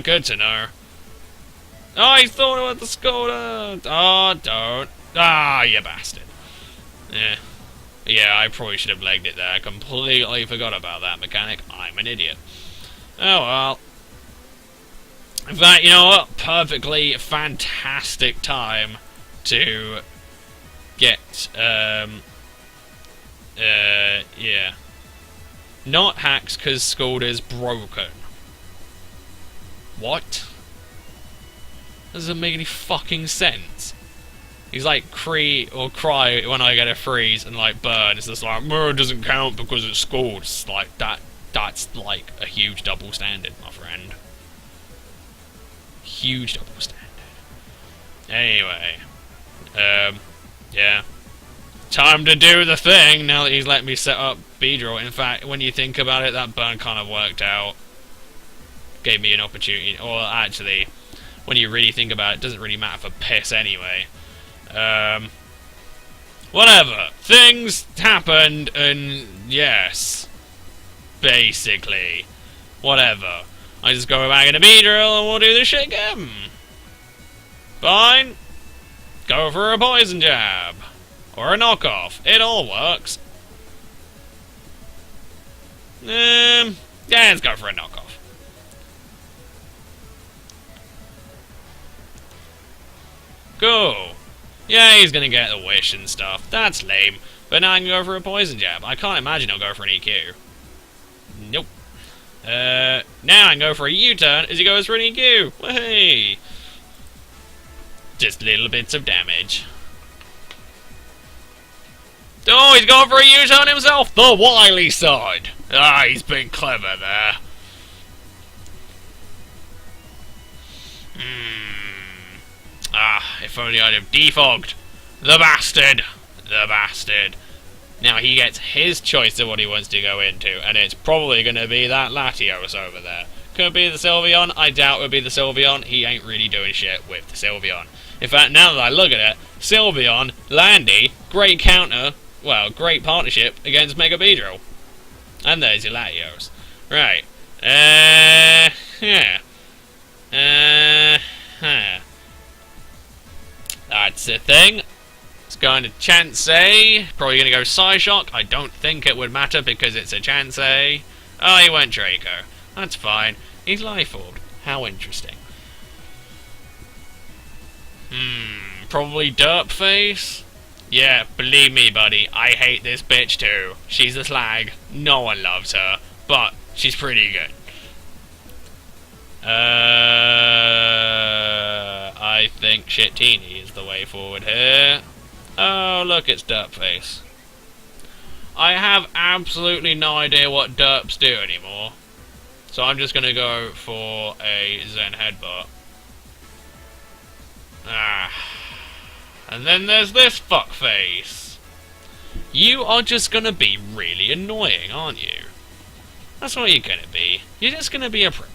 Good to know. Oh, he thought about the Skoda! Oh, don't. You bastard. Yeah, I probably should have legged it there. I completely forgot about that mechanic. I'm an idiot. Oh, well. In fact, you know what? Perfectly fantastic time to get, yeah. Not hacks, because Skolder's broken. What? That doesn't make any fucking sense. He's like cry when I get a freeze and like burn. It's just like, it doesn't count because it's scored. It's like that's like a huge double standard, my friend. Huge double standard. Anyway. Yeah. Time to do the thing now that he's let me set up Beedrill. In fact, when you think about it, that burn kind of worked out. Gave me an opportunity. Or actually, when you really think about it, it doesn't really matter for piss anyway. Whatever. Things happened, and yes. Basically. Whatever. I just go back into Beedrill and we'll do this shit again. Fine. Go for a Poison Jab. Or a knockoff. It all works. Yeah, let's go for a knockoff. Cool. Yeah, he's gonna get the wish and stuff. That's lame. But now I can go for a poison jab. I can't imagine he'll go for an EQ. Nope. Now I can go for a U-turn as he goes for an EQ. Hey. Just little bits of damage. Oh, he's going for a U-turn himself! The wily side! Ah, he's been clever there. Ah, if only I'd have defogged. The bastard! The bastard. Now he gets his choice of what he wants to go into, and it's probably going to be that Latios over there. Could be the Sylveon. I doubt it would be the Sylveon. He ain't really doing shit with the Sylveon. In fact, now that I look at it, Sylveon, Landy, great counter, well, great partnership against Mega Beedrill. And there's your Latios. Right. Yeah. That's the thing. It's going to Chansey. Probably going to go Psyshock. I don't think it would matter because it's a Chansey. Oh, he went Draco. That's fine. He's Life Orb. How interesting. Probably Derp Face? Yeah, believe me, buddy, I hate this bitch too. She's a slag. No one loves her, but she's pretty good. I think Shittini is the way forward here. Oh, look, it's Derp Face. I have absolutely no idea what derps do anymore. So I'm just going to go for a Zen Headbutt. And then there's this fuckface. You are just going to be really annoying, aren't you? That's what you're going to be. You're just going to be a prick.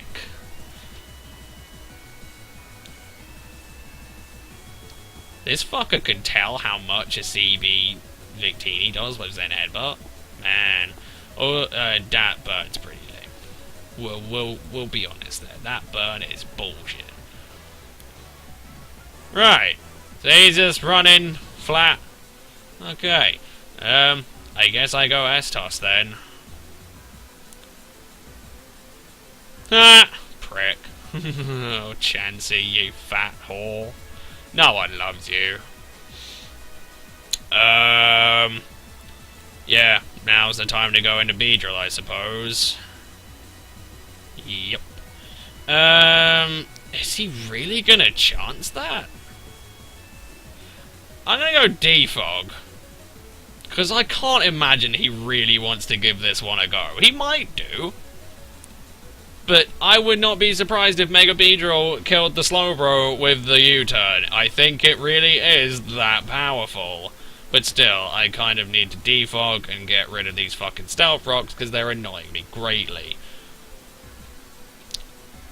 This fucker can tell how much a CB Victini does with Zen Headbutt. Man. Oh, that burn's pretty lame. We'll be honest there. That burn is bullshit. Right. So he's just running flat. Okay. I guess I go S-Toss then. Ah! Prick. Oh, Chansey, you fat whore. No one loves you. Yeah, now's the time to go into Beedrill, I suppose. Yep. Is he really gonna chance that? I'm gonna go Defog. Because I can't imagine he really wants to give this one a go. He might do. But I would not be surprised if Mega Beedrill killed the Slowbro with the U-turn. I think it really is that powerful. But still, I kind of need to defog and get rid of these fucking Stealth Rocks because they're annoying me greatly.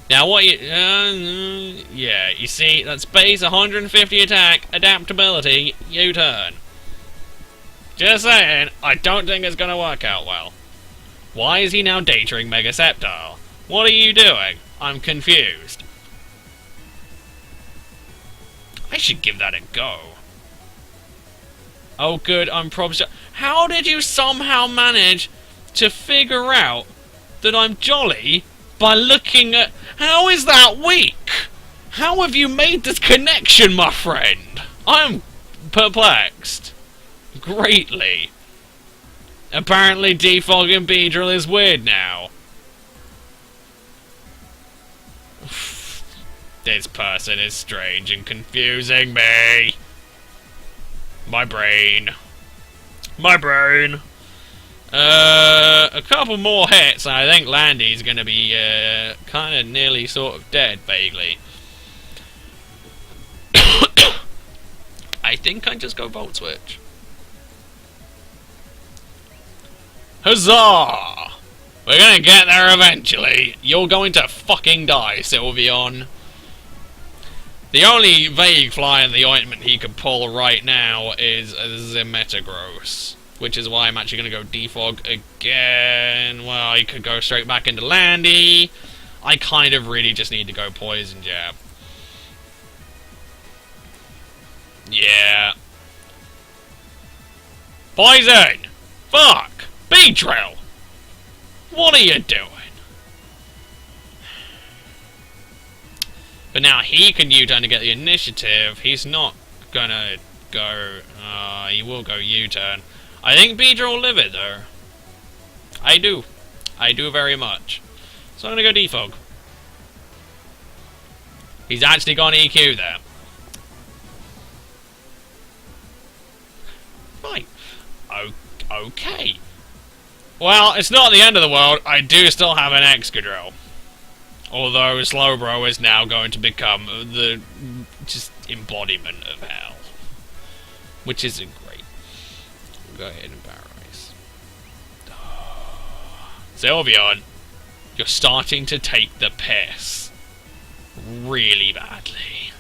Now what you... yeah, you see, that's base 150 attack, adaptability, U-turn. Just saying, I don't think it's going to work out well. Why is he now datering Mega Sceptile? What are you doing? I'm confused. I should give that a go. Oh good, I'm probably... How did you somehow manage to figure out that I'm jolly by looking at... How is that weak? How have you made this connection, my friend? I'm perplexed. Greatly. Apparently defogging Beedrill is weird now. This person is strange and confusing me. My brain. My brain. A couple more hits, and I think Landy's going to be kind of nearly sort of dead, vaguely. I think I just go Volt Switch. Huzzah! We're going to get there eventually. You're going to fucking die, Sylveon. The only vague fly in the ointment he could pull right now is a Metagross, which is why I'm actually going to go Defog again. Well, he could go straight back into Landy. I kind of really just need to go Poison Jab. Yeah. Poison! Fuck! Beedrill! What are you doing? But now he can U-turn to get the initiative. He's not gonna go... he will go U-turn. I think Beedrill will live it, though. I do. I do very much. So I'm gonna go Defog. He's actually gone EQ there. Right. Okay. Well, it's not the end of the world. I do still have an Excadrill. Although Slowbro is now going to become the just embodiment of hell. Which isn't great. Go ahead and Barrace. Sylveon, you're starting to take the piss. Really badly.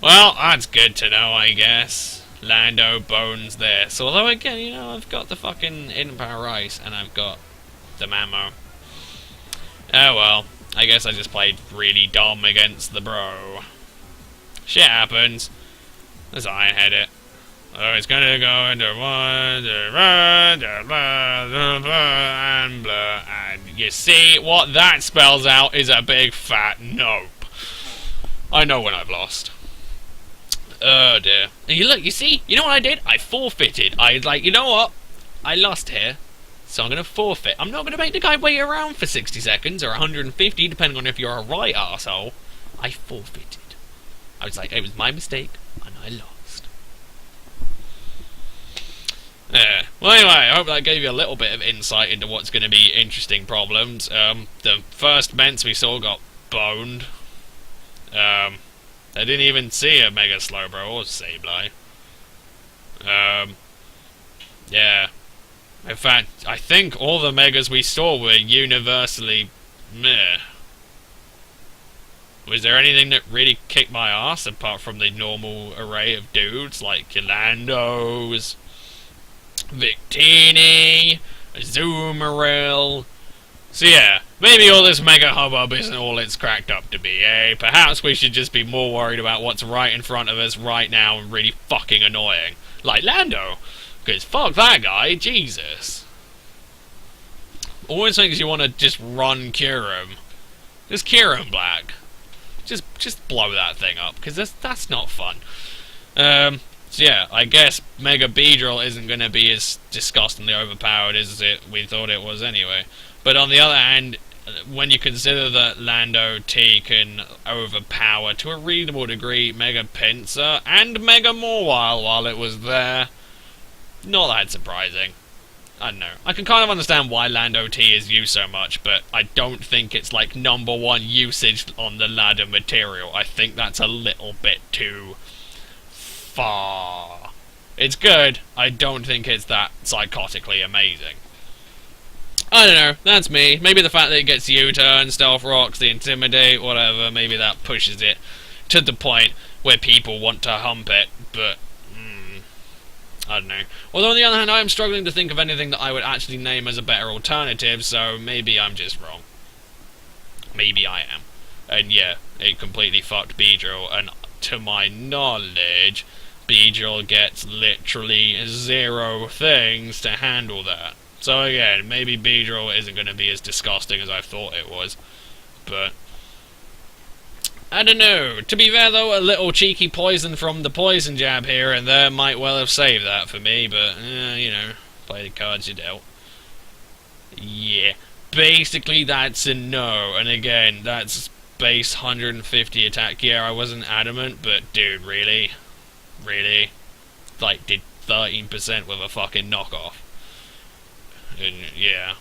Well, that's good to know, I guess. Lando bones this. Although, again, you know, I've got the fucking Power Ice and I've got the Mamo. Oh well. I guess I just played really dumb against the bro. Shit happens. Let's Ironhead it. Oh, it's gonna go into one, and blah. And you see, what that spells out is a big fat nope. I know when I've lost. Oh dear. And you look, you see, you know what I did? I forfeited. I was like, you know what? I lost here, so I'm going to forfeit. I'm not going to make the guy wait around for 60 seconds or 150, depending on if you're a right arsehole. I forfeited. I was like, it was my mistake, and I lost. Yeah. Well, anyway, I hope that gave you a little bit of insight into what's going to be interesting problems. The first Ments we saw got boned. I didn't even see a Mega Slowbro or Sableye. Yeah. In fact, I think all the Megas we saw were universally meh. Was there anything that really kicked my ass apart from the normal array of dudes like Yolandos, Victini, Azumarill? So yeah, maybe all this mega hubbub isn't all it's cracked up to be, eh? Perhaps we should just be more worried about what's right in front of us right now and really fucking annoying. Like Lando. Because fuck that guy, Jesus. Always thinks you want to just run Kyurem. Just Kyurem Black. Just blow that thing up, because that's not fun. So yeah, I guess Mega Beedrill isn't going to be as disgustingly overpowered as we thought it was anyway. But on the other hand, when you consider that Lando T can overpower to a reasonable degree Mega Pinsir and Mega Mawile while it was there, not that surprising. I don't know. I can kind of understand why Lando T is used so much, but I don't think it's like #1 usage on the ladder material. I think that's a little bit too far. It's good. I don't think it's that psychotically amazing. I don't know, that's me. Maybe the fact that it gets U-turn, Stealth Rocks, the Intimidate, whatever, maybe that pushes it to the point where people want to hump it, but, I don't know. Although on the other hand, I am struggling to think of anything that I would actually name as a better alternative, so maybe I'm just wrong. Maybe I am. And yeah, it completely fucked Beedrill, and to my knowledge, Beedrill gets literally 0 things to handle that. So again, maybe Beedrill isn't going to be as disgusting as I thought it was. But I don't know. To be fair though, a little cheeky poison from the poison jab here and there might well have saved that for me, but, you know, play the cards you dealt. Yeah. Basically that's a no, and again, that's base 150 attack. Yeah, I wasn't adamant, but dude, really? Really? Like, did 13% with a fucking knockoff. And yeah,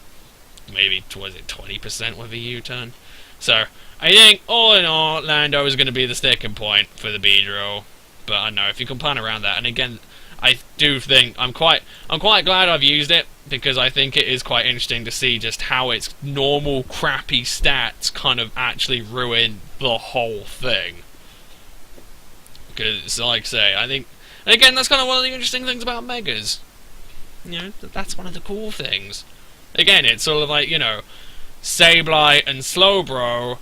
maybe, was it 20% with a U-turn? So, I think, all in all, Lando is going to be the sticking point for the Beedrill. But I don't know, if you can plan around that, and again, I do think, I'm quite glad I've used it, because I think it is quite interesting to see just how its normal crappy stats kind of actually ruin the whole thing. Because, like I say, I think, and again, that's kind of one of the interesting things about Megas. You know, that's one of the cool things. Again, it's sort of like, you know, Sableye and Slowbro,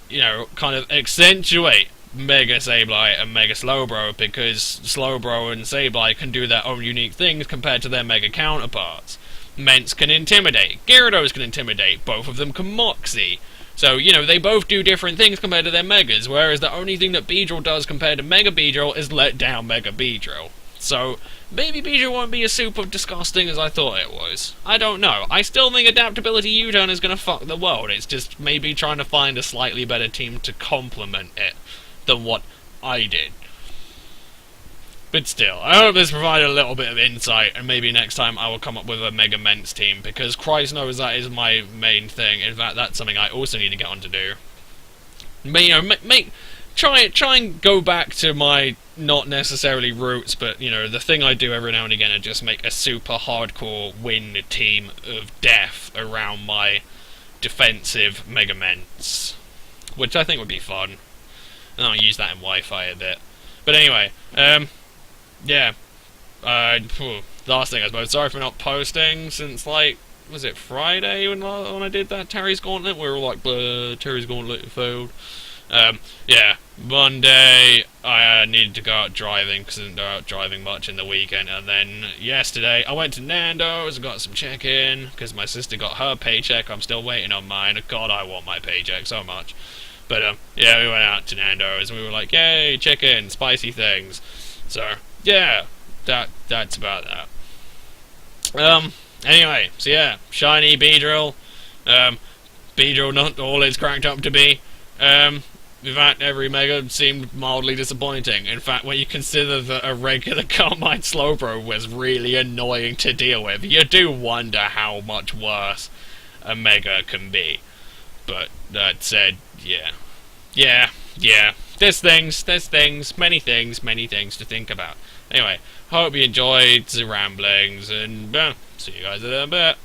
you know, kind of accentuate Mega Sableye and Mega Slowbro, because Slowbro and Sableye can do their own unique things compared to their Mega counterparts. Ments can intimidate, Gyarados can intimidate, both of them can Moxie. So, you know, they both do different things compared to their Megas, whereas the only thing that Beedrill does compared to Mega Beedrill is let down Mega Beedrill. So, maybe Beedrill won't be as super disgusting as I thought it was. I don't know. I still think Adaptability U-Turn is going to fuck the world. It's just maybe trying to find a slightly better team to complement it than what I did. But still, I hope this provided a little bit of insight, and maybe next time I will come up with a Mega Ments team, because Christ knows that is my main thing. In fact, that's something I also need to get on to do. But, you know, try and go back to my not necessarily roots, but, you know, the thing I do every now and again, and just make a super hardcore win team of death around my defensive Mega Ments, which I think would be fun. And I'll use that in Wi-Fi a bit. But anyway, yeah. Last thing, I suppose. Sorry for not posting since, like, was it Friday when I did that Terry's Gauntlet? We were all like, Terry's Gauntlet failed. Yeah. Monday, I needed to go out driving because I didn't go out driving much in the weekend. And then yesterday, I went to Nando's and got some chicken because my sister got her paycheck. I'm still waiting on mine. God, I want my paycheck so much. But, yeah, we went out to Nando's and we were like, yay, chicken, spicy things. So, yeah, that's about that. Anyway, so yeah, shiny Beedrill. Beedrill not all it's cracked up to be. In fact, every Mega seemed mildly disappointing. In fact, when you consider that a regular Carmine Slowbro was really annoying to deal with, you do wonder how much worse a Mega can be. But, that said, yeah. There's many things to think about. Anyway, hope you enjoyed the ramblings, and see you guys in a bit.